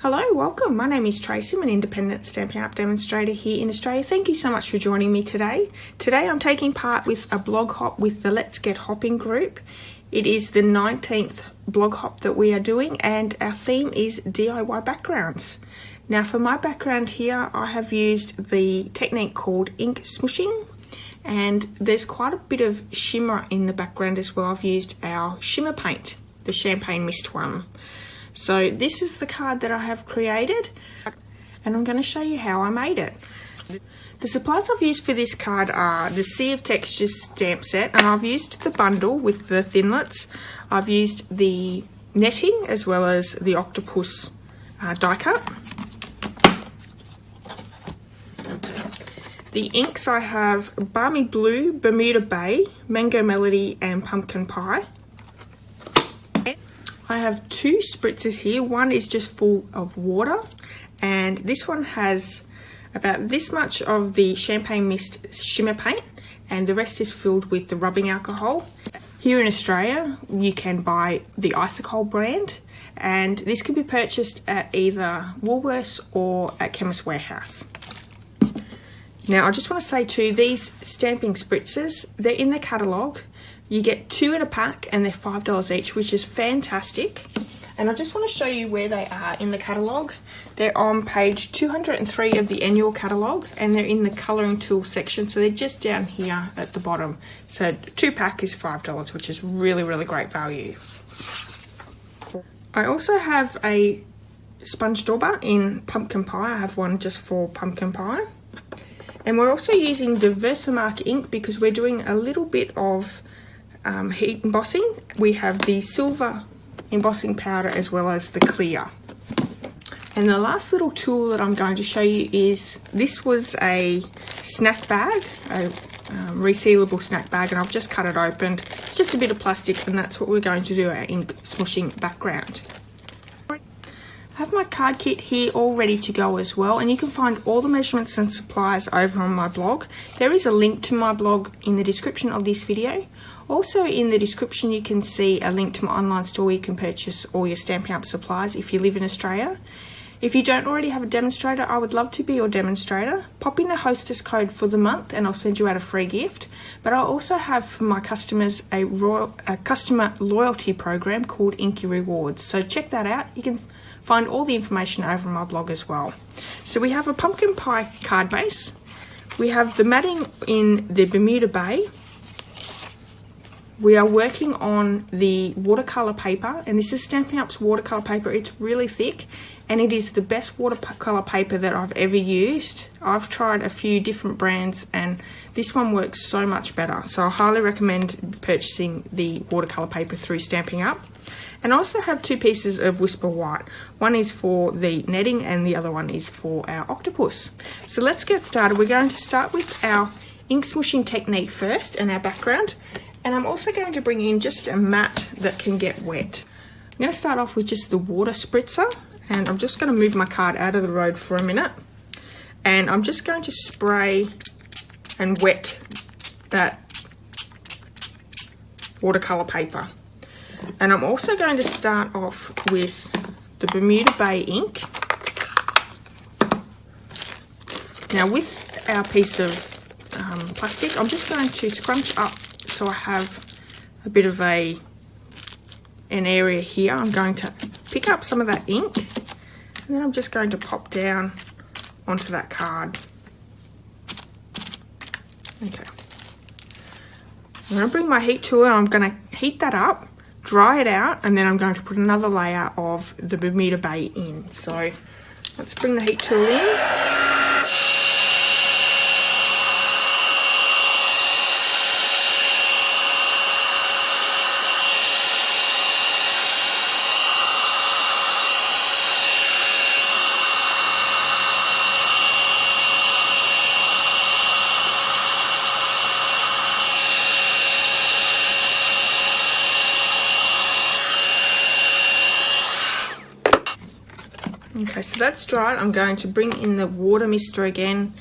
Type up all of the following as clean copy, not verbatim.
Hello, welcome. My name is Tracy. I'm an independent Stampin' Up! Demonstrator here in Australia. Thank you so much for joining me today. Today I'm taking part with a blog hop with the Let's Get Hopping group. It is the 19th blog hop that we are doing and our theme is DIY backgrounds. Now for my background here, I have used the technique called ink smooshing, and there's quite a bit of shimmer in the background as well. I've used our shimmer paint, the Champagne Mist one. So this is the card that I have created and I'm going to show you how I made it. The supplies I've used for this card are the Sea of Textures stamp set, and I've used the bundle with the thinlits. I've used the netting as well as the octopus die cut. The inks I have Balmy Blue, Bermuda Bay, Mango Melody and Pumpkin Pie. I have two spritzers here. One is just full of water and this one has about this much of the Champagne Mist shimmer paint and the rest is filled with the rubbing alcohol. Here in Australia you can buy the Icicle brand and this can be purchased at either Woolworths or at Chemist Warehouse. Now I just want to say too, these stamping spritzers, they're in the catalogue. You get 2 in a pack and they're $5 each, which is fantastic. And I just want to show you where they are in the catalogue. They're on page 203 of the annual catalogue and they're in the colouring tool section. So they're just down here at the bottom. So 2 pack is $5, which is really, really great value. I also have a sponge dauber in Pumpkin Pie. I have one just for Pumpkin Pie. And we're also using the Versamark ink because we're doing a little bit of heat embossing. We have the silver embossing powder as well as the clear. And the last little tool that I'm going to show you is, this was a snack bag, a resealable snack bag, and I've just cut it open. It's just a bit of plastic and that's what we're going to do our ink smooshing background. I have my card kit here all ready to go as well, and you can find all the measurements and supplies over on my blog. There is a link to my blog in the description of this video. Also in the description you can see a link to my online store where you can purchase all your Stampin' Up! Supplies if you live in Australia. If you don't already have a demonstrator, I would love to be your demonstrator. Pop in the hostess code for the month and I'll send you out a free gift. But I also have for my customers a customer loyalty program called Inky Rewards. So check that out. You can find all the information over on my blog as well. So we have a pumpkin pie card base. We have the matting in the Bermuda Bay. We are working on the watercolour paper, and this is Stampin' Up's watercolour paper. It's really thick and it is the best watercolour paper that I've ever used. I've tried a few different brands and this one works so much better. So I highly recommend purchasing the watercolour paper through Stampin' Up! And I also have 2 pieces of Whisper White. One is for the netting and the other one is for our octopus. So let's get started. We're going to start with our ink smooshing technique first and our background. And I'm also going to bring in just a mat that can get wet. I'm going to start off with just the water spritzer, and I'm just going to move my card out of the road for a minute. And I'm just going to spray and wet that watercolour paper. And I'm also going to start off with the Bermuda Bay ink. Now with our piece of plastic, I'm just going to scrunch up so I have a bit of an area here. I'm going to pick up some of that ink and then I'm just going to pop down onto that card. Okay. I'm going to bring my heat tool and I'm going to heat that up, dry it out, and then I'm going to put another layer of the Bermuda Bay in. So let's bring the heat tool in. Okay, so that's dried. I'm going to bring in the water mister again.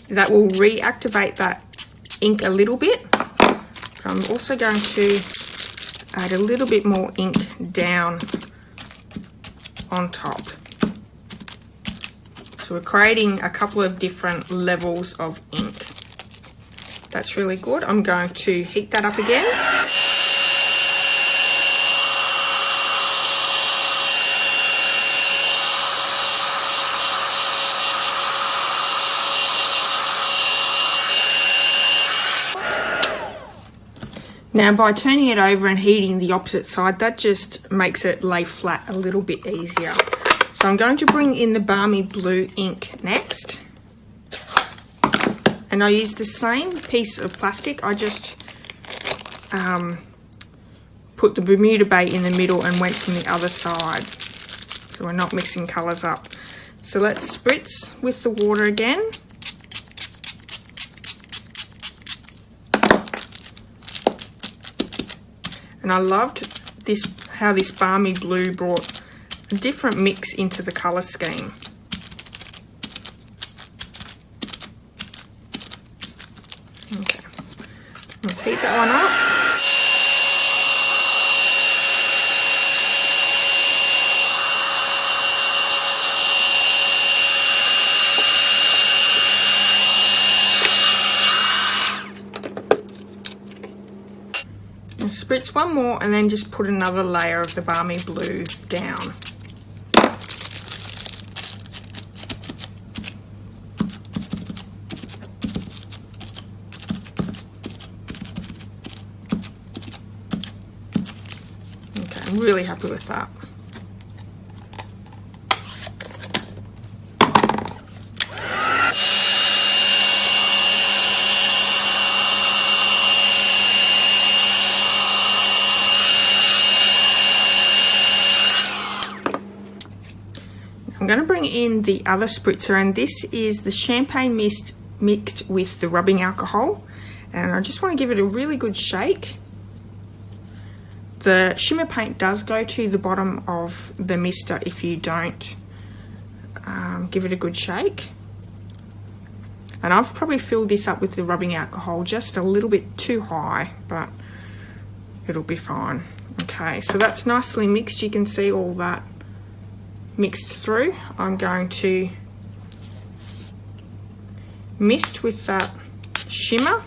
That will reactivate that ink a little bit. I'm also going to add a little bit more ink down on top. So we're creating a couple of different levels of ink. That's really good. I'm going to heat that up again. Now by turning it over and heating the opposite side, that just makes it lay flat a little bit easier. So I'm going to bring in the Balmy Blue ink next. And I use the same piece of plastic. I just put the Bermuda Bay in the middle and went from the other side. So we're not mixing colours up. So let's spritz with the water again. And I loved this, how this Balmy Blue brought a different mix into the colour scheme. Okay, let's heat that one up. Spritz one more and then just put another layer of the Balmy Blue down. Okay, I'm really happy with that. I'm going to bring in the other spritzer, and this is the champagne mist mixed with the rubbing alcohol, and I just want to give it a really good shake. The shimmer paint does go to the bottom of the mister if you don't give it a good shake. And I've probably filled this up with the rubbing alcohol just a little bit too high, but it'll be fine. Okay, so that's nicely mixed. You can see all that mixed through. I'm going to mist with that shimmer,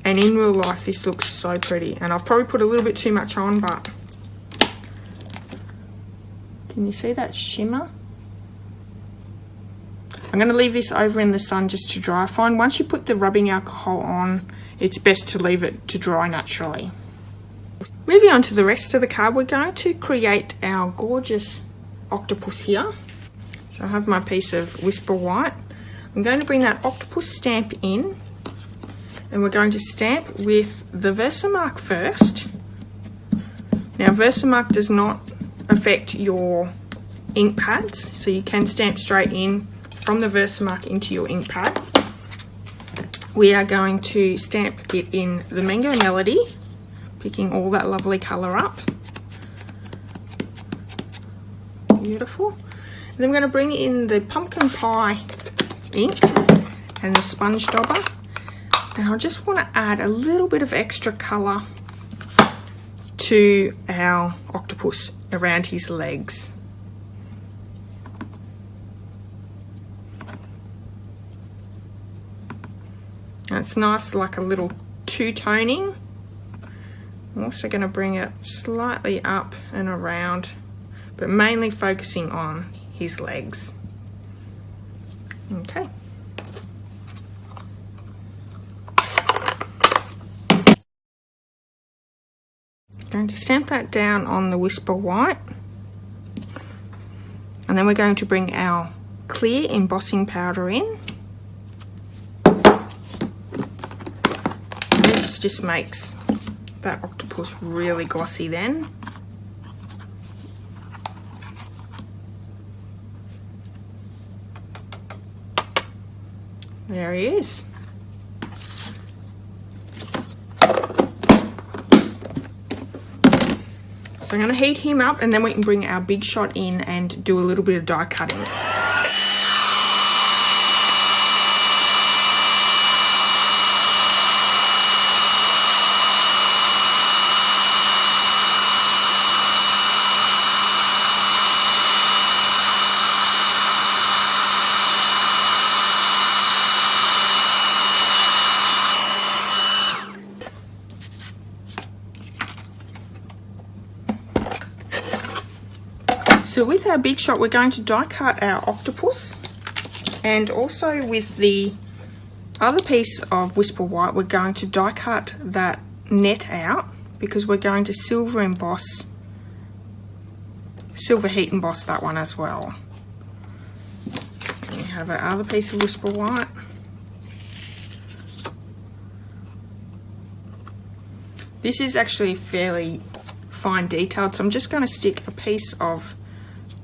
and in real life this looks so pretty, and I've probably put a little bit too much on, but can you see that shimmer? I'm going to leave this over in the sun just to dry. I find once you put the rubbing alcohol on, it's best to leave it to dry naturally. Moving on to the rest of the card, we're going to create our gorgeous octopus here. So I have my piece of Whisper White. I'm going to bring that octopus stamp in, and we're going to stamp with the Versamark first. Now Versamark does not affect your ink pads, so you can stamp straight in from the Versamark into your ink pad. We are going to stamp it in the Mango Melody, picking all that lovely colour up. Beautiful. And then we're going to bring in the Pumpkin Pie ink and the sponge dauber, and I just want to add a little bit of extra colour to our octopus around his legs. And it's nice, like a little two-toning. I'm also going to bring it slightly up and around, but mainly focusing on his legs. Okay. Going to stamp that down on the Whisper White, and then we're going to bring our clear embossing powder in. This just makes that octopus really glossy then. There he is. So I'm going to heat him up, and then we can bring our Big Shot in and do a little bit of die cutting. So with our Big Shot, we're going to die cut our octopus, and also with the other piece of Whisper White, we're going to die cut that net out because we're going to silver heat emboss that one as well. We have our other piece of Whisper White. This is actually fairly fine detailed, so I'm just going to stick a piece of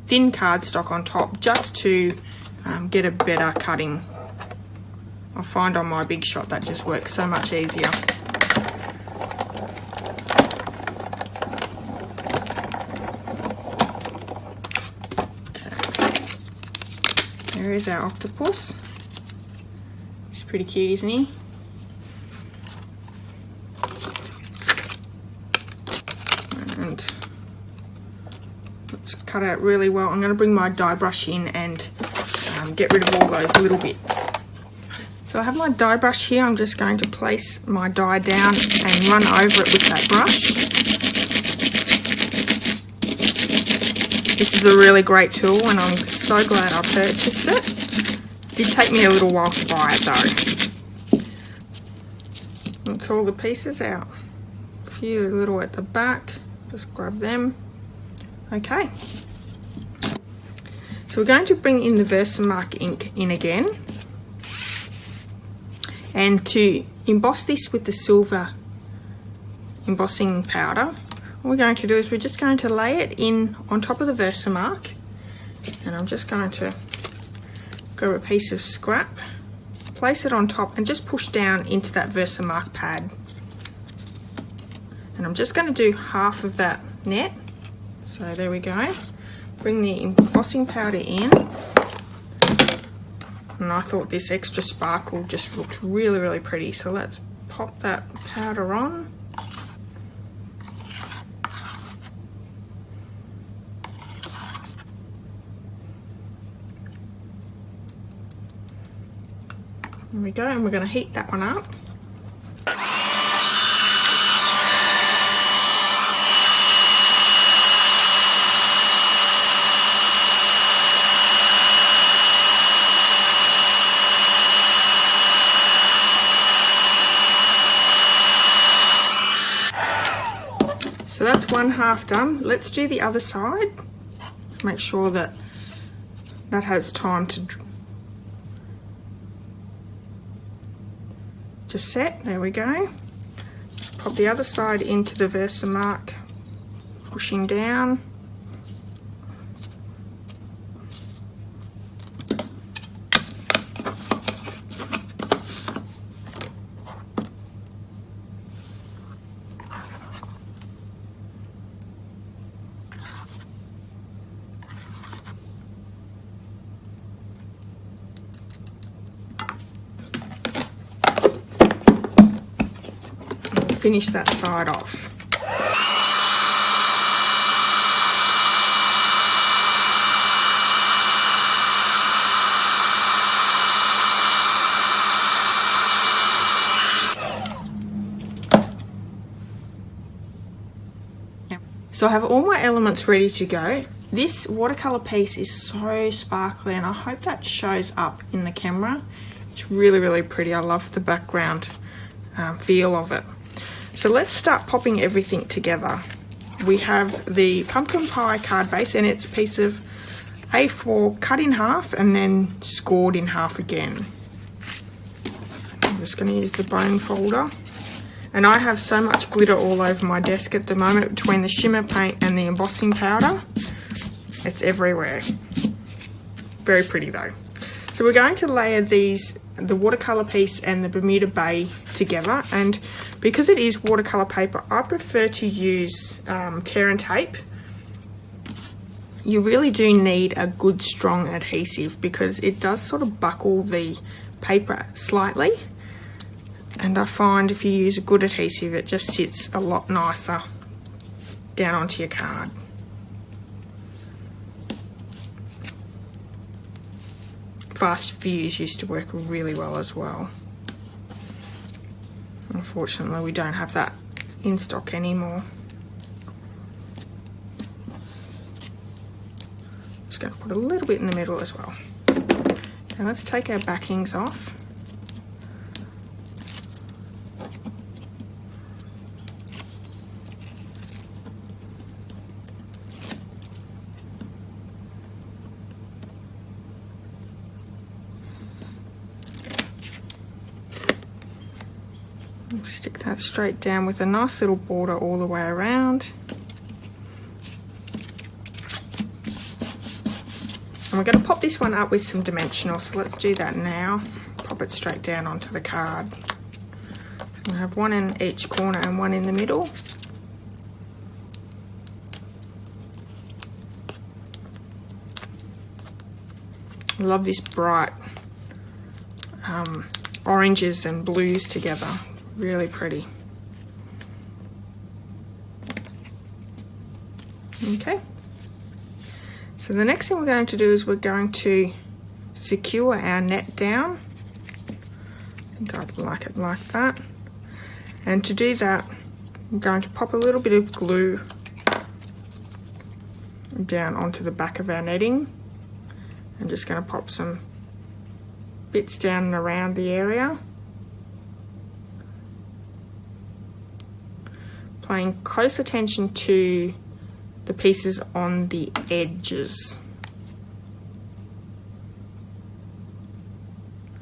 thin cardstock on top just to get a better cutting. I find on my Big Shot that just works so much easier. Okay. There is our octopus. He's pretty cute, isn't he? And let's cut out really well. I'm going to bring my die brush in and get rid of all those little bits. So I have my die brush here. I'm just going to place my die down and run over it with that brush. This is a really great tool and I'm so glad I purchased it. It did take me a little while to buy it though. That's all the pieces out. A few little at the back, just grab them. Okay. So we're going to bring in the Versamark ink in again. And to emboss this with the silver embossing powder, what we're going to do is we're just going to lay it in on top of the Versamark. And I'm just going to grab a piece of scrap, place it on top and just push down into that Versamark pad. And I'm just going to do half of that net. So there we go. Bring the embossing powder in. And I thought this extra sparkle just looked really, really pretty. So let's pop that powder on. There we go, and we're going to heat that one up. So that's one half done. Let's do the other side. Make sure that that has time to set. There we go. Just pop the other side into the Versamark, pushing down. Finish that side off. So I have all my elements ready to go. This watercolor piece is so sparkly and I hope that shows up in the camera. It's really, really pretty. I love the background feel of it. So let's start popping everything together. We have the pumpkin pie card base and it's a piece of A4 cut in half and then scored in half again. I'm just going to use the bone folder. And I have so much glitter all over my desk at the moment between the shimmer paint and the embossing powder. It's everywhere. Very pretty though. So we're going to layer these, the watercolor piece and the Bermuda Bay together, and because it is watercolor paper, I prefer to use tear and tape. You really do need a good strong adhesive because it does sort of buckle the paper slightly, and I find if you use a good adhesive it just sits a lot nicer down onto your card. Fast Fuse used to work really well as well. Unfortunately, we don't have that in stock anymore. going to put a little bit in the middle as well. Okay, let's take our backings off. Stick that straight down with a nice little border all the way around. And we're going to pop this one up with some dimensional, so let's do that now. Pop it straight down onto the card. We'll have one in each corner and one in the middle. I love this bright oranges and blues together. Really pretty. Okay. So the next thing we're going to do is we're going to secure our net down. I think I'd like it like that. And to do that, I'm going to pop a little bit of glue down onto the back of our netting. I'm just going to pop some bits down and around the area. Paying close attention to the pieces on the edges.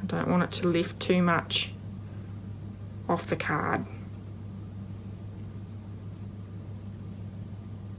I don't want it to lift too much off the card.